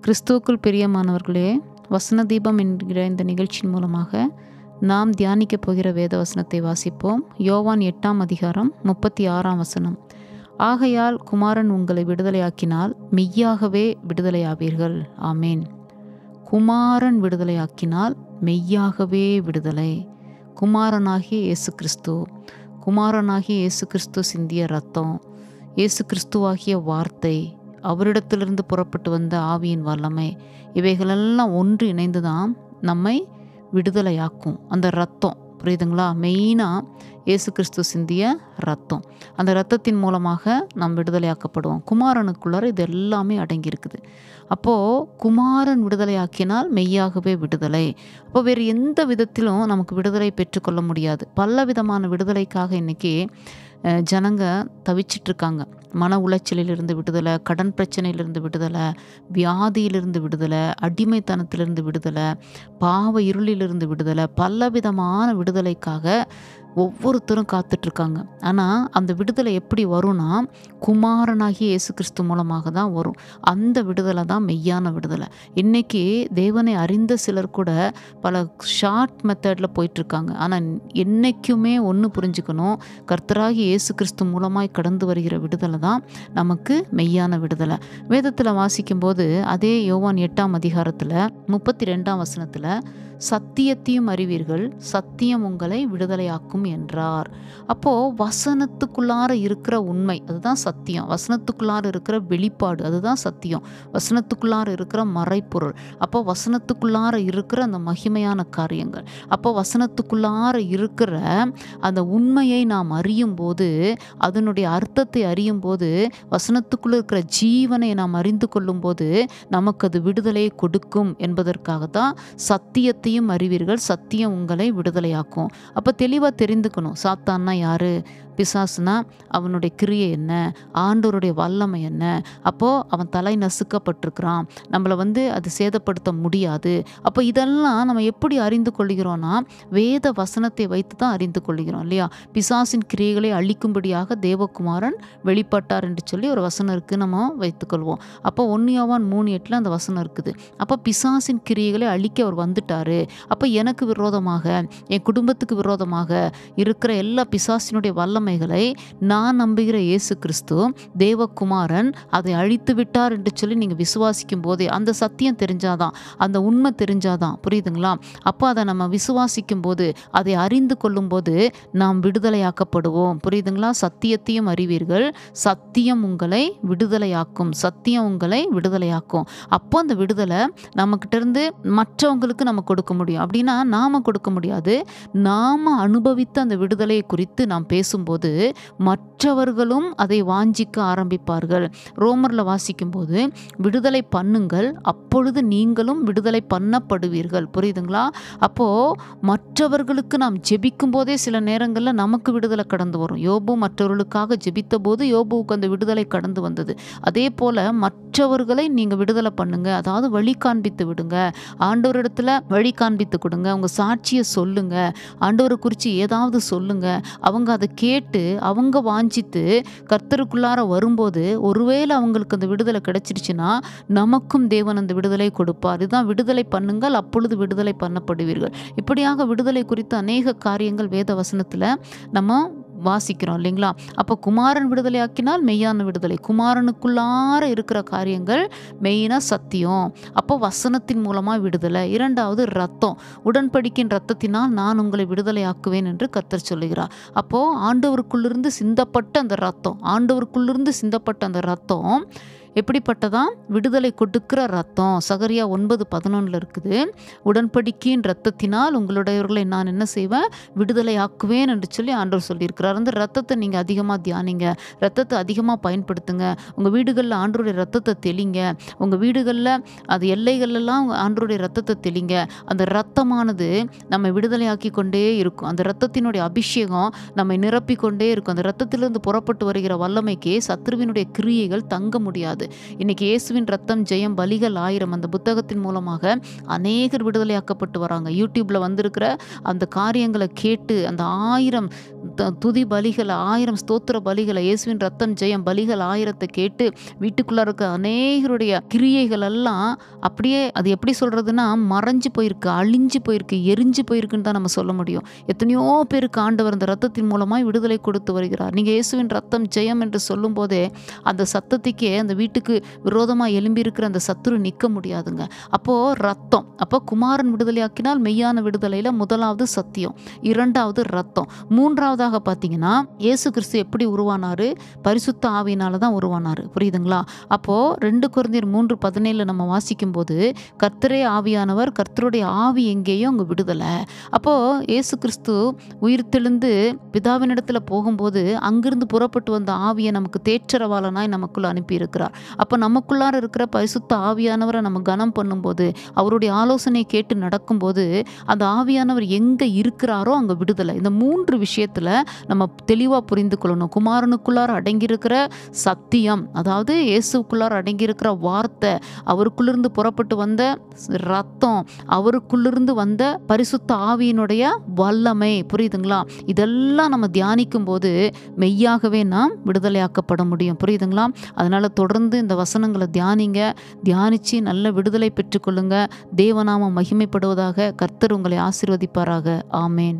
கிறிஸ்துவுக்குள் பிரியமானவர்களே, வசன தீபம் என்கிற இந்த நிகழ்ச்சியின் மூலமாக நாம் தியானிக்கப் போகிற வேத வசனத்தை வாசிப்போம். யோவான் 8ஆம் அதிகாரம் 36ஆம் வசனம். ஆகையால் குமாரன் உங்களை விடுதலையாக்கினால் மெய்யாகவே விடுதலையாவீர்கள். ஆமேன். குமாரன் விடுதலையாக்கினால் மெய்யாகவே விடுதலை. குமாரனாகிய இயேசு கிறிஸ்து, குமாரனாகிய இயேசு கிறிஸ்து சிந்திய இரத்தம், இயேசு கிறிஸ்துவாகிய வார்த்தை, அவரிடத்திலிருந்து புறப்பட்டு வந்த ஆவியின் வல்லமை, இவைகளெல்லாம் ஒன்று இணைந்து தான் நம்மை விடுதலையாக்கும். அந்த ரத்தம் புரியுதுங்களா? மெயினாக இயேசு கிறிஸ்து சிந்திய ரத்தம், அந்த இரத்தத்தின் மூலமாக நாம் விடுதலையாக்கப்படுவோம். குமாரனுக்குள்ளார இது எல்லாமே அடங்கியிருக்குது. அப்போது குமாரன் விடுதலையாக்கினால் மெய்யாகவே விடுதலை. அப்போ வேறு எந்த விதத்திலும் நமக்கு விடுதலை பெற்றுக்கொள்ள முடியாது. பல விதமான விடுதலைக்காக இன்றைக்கி ஜனங்க தவிச்சிட்ருக்காங்க. மன உளைச்சலிலிருந்து விடுதலை, கடன் பிரச்சனையிலிருந்து விடுதலை, வியாதியிலிருந்து விடுதலை, அடிமைத்தனத்திலிருந்து விடுதலை, பாவ இருளிலிருந்து விடுதலை, பலவிதமான விடுதலைக்காக ஒவ்வொருத்தரும் காத்துட்ருக்காங்க. ஆனால் அந்த விடுதலை எப்படி வரும்னா, குமாரனாகிய இயேசு கிறிஸ்து மூலமாக தான் வரும். அந்த விடுதலை தான் மெய்யான விடுதலை. இன்றைக்கி தேவனை அறிந்த சிலர் கூட பல ஷார்ட் மெத்தடில் போயிட்டுருக்காங்க. ஆனால் என்றைக்குமே ஒன்று புரிஞ்சுக்கணும், கர்த்தராகிய இயேசு கிறிஸ்து மூலமாய் கடந்து வருகிற விடுதலை தான் நமக்கு மெய்யான விடுதலை. வேதத்தில் வாசிக்கும்போது அதே யோவான் 8ஆம் அதிகாரத்தில் 32ஆம் வசனத்தில் சத்தியத்தையும் அறிவீர்கள், சத்தியம் உங்களை விடுதலையாக்கும் என்றார். அப்போது வசனத்துக்குள்ளார இருக்கிற உண்மை அதுதான் சத்தியம், வசனத்துக்குள்ளார இருக்கிற வெளிப்பாடு அதுதான் சத்தியம், வசனத்துக்குள்ளார இருக்கிற மறைப்பொருள், அப்போ வசனத்துக்குள்ளார இருக்கிற அந்த மகிமையான காரியங்கள், அப்போ வசனத்துக்குள்ளார இருக்கிற அந்த உண்மையை நாம் அறியும் போது, அதனுடைய அர்த்தத்தை அறியும் போது, வசனத்துக்குள்ள இருக்கிற ஜீவனை நாம் அறிந்து கொள்ளும் போது நமக்கு அது விடுதலையை கொடுக்கும் என்பதற்காக தான் சத்தியத்தையும் அறிவீர்கள், சத்தியம் உங்களை விடுதலையாக்கும். அப்போ தெளிவாக தெரிந்துக்கணும், சாத்தான்னா யாரு, பிசாசுனா அவனுடைய கிரியை என்ன, ஆண்டவருடைய வல்லமை என்ன. அப்போது அவன் தலை நசுக்கப்பட்டிருக்கிறான், நம்மளை அது சேதப்படுத்த முடியாது. அப்போ இதெல்லாம் நம்ம எப்படி அறிந்து கொள்கிறோன்னா, வேத வசனத்தை வைத்து தான் அறிந்து கொள்கிறோம் இல்லையா? பிசாசின் கிரியைகளை அழிக்கும்படியாக தேவகுமாரன் வெளிப்பட்டார் என்று சொல்லி ஒரு வசனம் இருக்குது, நம்ம வைத்துக்கொள்வோம். அப்போ 1 யோவான் 3:8 அந்த வசனம் இருக்குது. அப்போ பிசாசின் கிரியைகளை அழிக்க அவர் வந்துட்டார். அப்போ எனக்கு விரோதமாக, என் குடும்பத்துக்கு விரோதமாக இருக்கிற எல்லா பிசாசினுடைய வல்லமைகளை நான் நம்புகிற இயேசு கிறிஸ்து தேவகுமாரன் அதை அழித்து விட்டார் என்று சொல்லி நீங்கள் விசுவாசிக்கும் போதே, அந்த சத்தியம் தெரிஞ்சாதான், அந்த உண்மை தெரிஞ்சாதான், புரியுதுங்களா? அப்போ அதை நம்ம விசுவாசிக்கும் போது, அதை அறிந்து கொள்ளும் போது நாம் விடுதலையாக்கப்படுவோம். புரியுதுங்களா? சத்தியத்தையும் அறிவீர்கள், சத்தியம் உங்களை விடுதலையாக்கும், சத்தியம் உங்களை விடுதலையாக்கும். அப்போ அந்த விடுதலை நம்மக்கிட்ட இருந்து மற்றவங்களுக்கு நம்ம கொடுக்க முடியும். அப்படின்னா நாம் கொடுக்க முடியாது, நாம் அனுபவித்த அந்த விடுதலையை குறித்து நாம் பேசும்போது மற்றவர்களும் அதை வாஞ்சிக்க ஆரம்பிப்பார்கள். ரோமரில் வாசிக்கும்போது விடுதலை பண்ணுங்கள், அப்பொழுது நீங்களும் விடுதலை பண்ணப்படுவீர்கள். புரியுதுங்களா? அப்போது மற்றவர்களுக்கு நாம் ஜெபிக்கும் போதே சில நேரங்களில் நமக்கு விடுதலை கடந்து வரும். யோபு மற்றவர்களுக்காக ஜெபித்த போது யோபுவுக்கு அந்த விடுதலை கடந்து வந்தது. அதே போல் மற்றவர்களை நீங்கள் விடுதலை பண்ணுங்க, அதாவது வழி காண்பித்து விடுங்க, ஆண்டவரிடத்துல வழி காண்பித்து கொடுங்க, உங்கள் சாட்சியை சொல்லுங்க, ஆண்டவரை குறித்து ஏதாவது சொல்லுங்க. அவங்க அதை கேட்டு அவங்க வாஞ்சித்து கர்த்தருக்குள்ளார வரும்போது ஒருவேளை அவங்களுக்கு அந்த விடுதலை கிடைச்சிருச்சுன்னா நமக்கும் தேவன் அந்த விடுதலை கொடுப்பார். இதுதான் விடுதலை பண்ணுங்கள், அப்பொழுது விடுதலை பண்ணப்படுவீர்கள். இப்படியாக விடுதலை குறித்து அநேக காரியங்கள் வேத வசனத்தில் நம்ம வாசிக்கிறோம் இல்லைங்களா? அப்போ குமாரன் விடுதலையாக்கினால் மெய்யான விடுதலை, குமாரனுக்குள்ளார இருக்கிற காரியங்கள் மெயினாக சத்தியம். அப்போ வசனத்தின் மூலமாக விடுதலை. இரண்டாவது ரத்தம், உடன்படிக்கையின் ரத்தத்தினால் நான் உங்களை விடுதலையாக்குவேன் என்று கர்த்தர் சொல்லுகிறார். அப்போது ஆண்டவருக்குள்ளிருந்து சிந்தப்பட்ட அந்த ரத்தம், ஆண்டவருக்குள்ளிருந்து சிந்தப்பட்ட அந்த ரத்தம் எப்படிப்பட்டதான்? விடுதலை கொடுக்கிற ரத்தம். சகரியா 9:11 இருக்குது. உடன்படிக்கையின் ரத்தத்தினால் உங்களுடையவர்களை நான் என்ன செய்வேன், விடுதலை ஆக்குவேன் என்று சொல்லி ஆண்டவர் சொல்லியிருக்கிறார். அந்த ரத்தத்தை நீங்கள் அதிகமாக தியானிங்க, ரத்தத்தை அதிகமாக பயன்படுத்துங்க. உங்கள் வீடுகளில் ஆண்டவருடைய ரத்தத்தை தெளிங்க, உங்கள் வீடுகளில் அது எல்லைகளெல்லாம் ஆண்டவருடைய ரத்தத்தை தெளிங்க. அந்த ரத்தமானது நம்மை விடுதலையாக்கி கொண்டே இருக்கும். அந்த ரத்தத்தினுடைய அபிஷேகம் நம்மை நிரப்பிக்கொண்டே இருக்கும். அந்த ரத்தத்திலிருந்து புறப்பட்டு வருகிற வல்லமைக்கு சத்ருவினுடைய கிரியைகள் தங்க முடியாது. இன்னைக்கு இயேசுவின் ரத்தம் ஜெயம் பலிகள் 1000 அந்த புத்தகத்தின் மூலமாக அநேகர் விடுதலையாக்கப்பட்டு வராங்க. யூடியூப்ல வந்திருக்கிற அந்த காரியங்களை கேட்டு அந்த 1000 துதி பலிகளை 1000 ஸ்தோத்திர பலிகளை இயேசுவின் ரத்தம் ஜெயம் பலிகள் 1000 கேட்டு வீட்டுக்குள்ள இருக்க அநேகருடைய கிரியைகள் எல்லாம் அப்படியே அது எப்படி சொல்றதுன்னா மறைஞ்சு போயிருக்கு, அழிஞ்சு போயிருக்கு, எரிஞ்சு போயிருக்குன்னு தான் நம்ம சொல்ல முடியும். எத்தனையோ பேருக்கு ஆண்டவர் அந்த ரத்தத்தின் மூலமாய் விடுதலை கொடுத்து வருகிறார். நீங்க இயேசுவின் ரத்தம் ஜெயம் என்று சொல்லும் போதே அந்த சத்தத்துக்கே அந்த வீட்டுக்கு விரோதமா எழும்பி இருக்கிற அந்த சத்துரு நிற்க முடியாதுங்க. அப்போ ரத்தம், அப்போ குமாரன் விடுதலையாக்கினால் மெய்யான விடுதலையில முதலாவது சத்தியம், இரண்டாவது ரத்தம், மூன்றாவதாக பார்த்தீங்கன்னா இயேசு கிறிஸ்து எப்படி உருவானாரு? பரிசுத்த ஆவியினால தான் உருவானாரு. புரியுதுங்களா? அப்போ 2 கொரிந்தியர் 3:17 நம்ம வாசிக்கும் போது கர்த்தரே ஆவியானவர், கர்த்தருடைய ஆவி எங்கேயோ அங்க விடுதலை. அப்போ இயேசு கிறிஸ்து உயிர்த்தெழுந்து பிதாவினிடத்துல போகும்போது அங்கிருந்து புறப்பட்டு வந்த ஆவியை நமக்கு தேற்றரவாளனாய் நமக்குள்ள அனுப்பி இருக்கிறார். அப்போ நமக்குள்ளார இருக்கிற பரிசுத்த ஆவியானவரை நம்ம கனம் பண்ணும்போது, அவருடைய ஆலோசனை கேட்டு நடக்கும்போது அந்த ஆவியானவர் எங்க இருக்கிறாரோ அங்க விடுதலை. இந்த 3 விஷயத்துல நம்ம தெளிவா புரிந்து கொள்ளணும். குமாரனுக்குள்ளார அடங்கியிருக்கிற சத்தியம், அதாவது இயேசுக்குள்ளார அடங்கியிருக்கிற வார்த்தை, அவருக்குள்ளிருந்து புறப்பட்டு வந்த ரத்தம், அவருக்குள்ளிருந்து வந்த பரிசுத்த ஆவியினுடைய வல்லமை. புரியுதுங்களா? இதெல்லாம் நம்ம தியானிக்கும் போது மெய்யாகவே நாம் விடுதலையாக்கப்பட முடியும். புரியுதுங்களா? அதனால தொடர்ந்து இந்த வசனங்களை தியானிங்க. தியானிச்சு நல்ல விடுதலை பெற்றுக்கொள்ளுங்க. தேவநாமம் மகிமைப்படுவதாக. கர்த்தர் உங்களை ஆசீர்வதிப்பாராக. ஆமேன்.